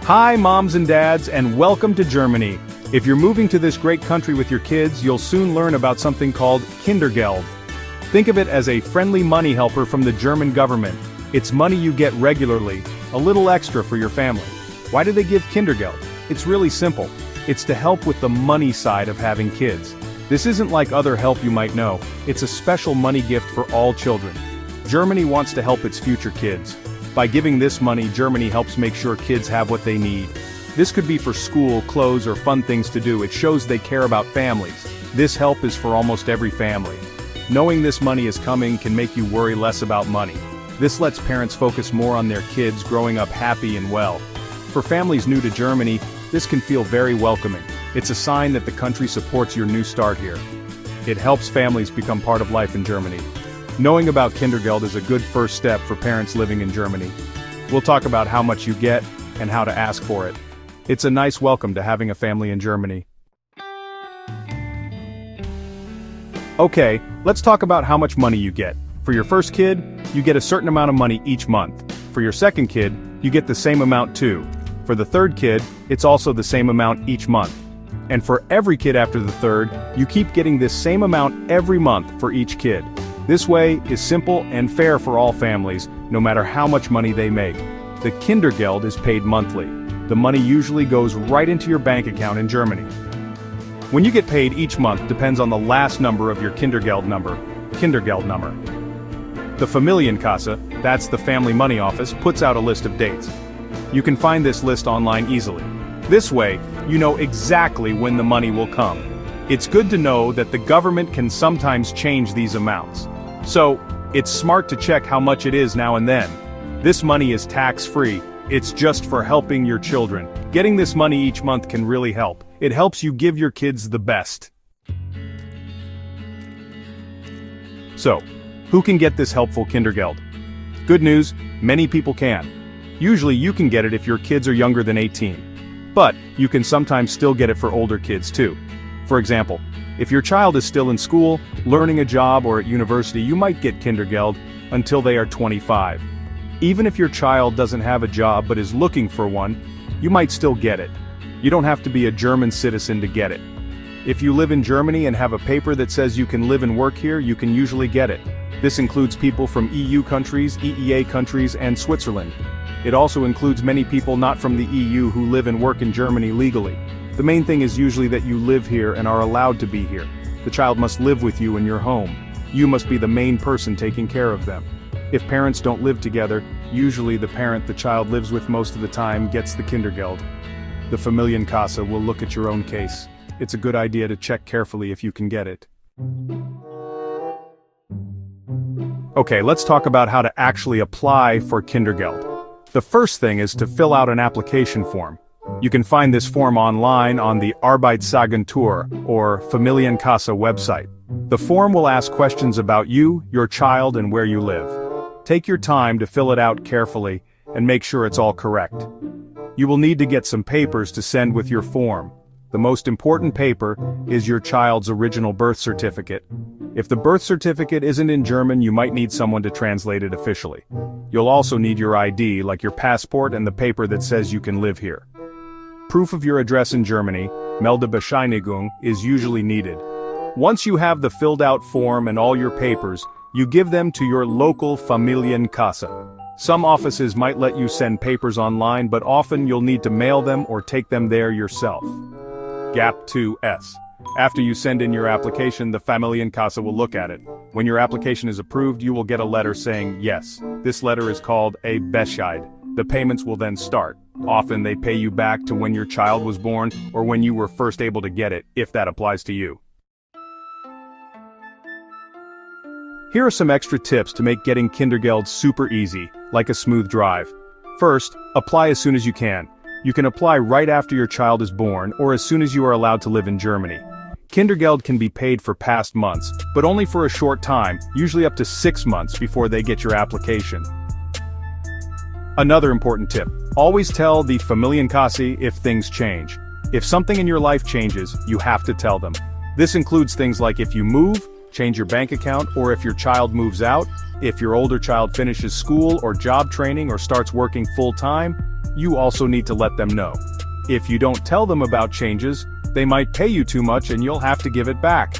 Hi moms and dads, and welcome to Germany. If you're moving to this great country with your kids, you'll soon learn about something called Kindergeld. Think of it as a friendly money helper from the German government. It's money you get regularly, a little extra for your family. Why do they give Kindergeld? It's really simple. It's to help with the money side of having kids. This isn't like other help you might know. It's a special money gift for all children. Germany wants to help its future kids. By giving this money, Germany helps make sure kids have what they need. This could be for school, clothes, or fun things to do. It shows they care about families. This help is for almost every family. Knowing this money is coming can make you worry less about money. This lets parents focus more on their kids growing up happy and well. For families new to Germany, this can feel very welcoming. It's a sign that the country supports your new start here. It helps families become part of life in Germany. Knowing about Kindergeld is a good first step for parents living in Germany. We'll talk about how much you get and how to ask for it. It's a nice welcome to having a family in Germany. Okay, let's talk about how much money you get. For your first kid, you get a certain amount of money each month. For your second kid, you get the same amount too. For the third kid, it's also the same amount each month. And for every kid after the third, you keep getting this same amount every month for each kid. This way is simple and fair for all families, no matter how much money they make. The Kindergeld is paid monthly. The money usually goes right into your bank account in Germany. When you get paid each month depends on the last number of your Kindergeld number. The Familienkasse, that's the family money office, puts out a list of dates. You can find this list online easily. This way, you know exactly when the money will come. It's good to know that the government can sometimes change these amounts. So, it's smart to check how much it is now and then. This money is tax-free. It's just for helping your children. Getting this money each month can really help. It helps you give your kids the best. So, who can get this helpful Kindergeld? Good news, many people can. Usually you can get it if your kids are younger than 18. But, you can sometimes still get it for older kids too. For example, if your child is still in school, learning a job, or at university, you might get Kindergeld until they are 25. Even if your child doesn't have a job but is looking for one, you might still get it. You don't have to be a German citizen to get it. If you live in Germany and have a paper that says you can live and work here, you can usually get it. This includes people from EU countries, EEA countries, and Switzerland. It also includes many people not from the EU who live and work in Germany legally. The main thing is usually that you live here and are allowed to be here. The child must live with you in your home. You must be the main person taking care of them. If parents don't live together, usually the parent the child lives with most of the time gets the Kindergeld. The Familienkasse will look at your own case. It's a good idea to check carefully if you can get it. Okay, let's talk about how to actually apply for Kindergeld. The first thing is to fill out an application form. You can find this form online on the Arbeitsagentur or Familienkasse website. The form will ask questions about you, your child, and where you live. Take your time to fill it out carefully and make sure it's all correct. You will need to get some papers to send with your form. The most important paper is your child's original birth certificate. If the birth certificate isn't in German, you might need someone to translate it officially. You'll also need your ID, like your passport and the paper that says you can live here. Proof of your address in Germany, Meldebescheinigung, is usually needed. Once you have the filled-out form and all your papers, you give them to your local Familienkasse. Some offices might let you send papers online, but often you'll need to mail them or take them there yourself. Gap 2S. After you send in your application, the Familienkasse will look at it. When your application is approved, you will get a letter saying yes. This letter is called a Bescheid. The payments will then start. Often they pay you back to when your child was born or when you were first able to get it, if that applies to you. Here are some extra tips to make getting Kindergeld super easy, like a smooth drive. First, apply as soon as you can. You can apply right after your child is born or as soon as you are allowed to live in Germany. Kindergeld can be paid for past months, but only for a short time, usually up to 6 months before they get your application. Another important tip, always tell the Familienkasse if things change. If something in your life changes, you have to tell them. This includes things like if you move, change your bank account, or if your child moves out, if your older child finishes school or job training or starts working full-time. you also need to let them know. If you don't tell them about changes, they might pay you too much and you'll have to give it back.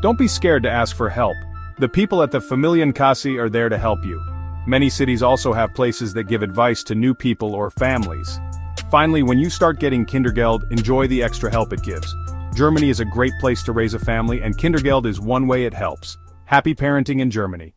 Don't be scared to ask for help. The people at the Familienkassie are there to help you. Many cities also have places that give advice to new people or families. Finally, when you start getting Kindergeld, enjoy the extra help it gives. Germany is a great place to raise a family, and Kindergeld is one way it helps. Happy parenting in Germany.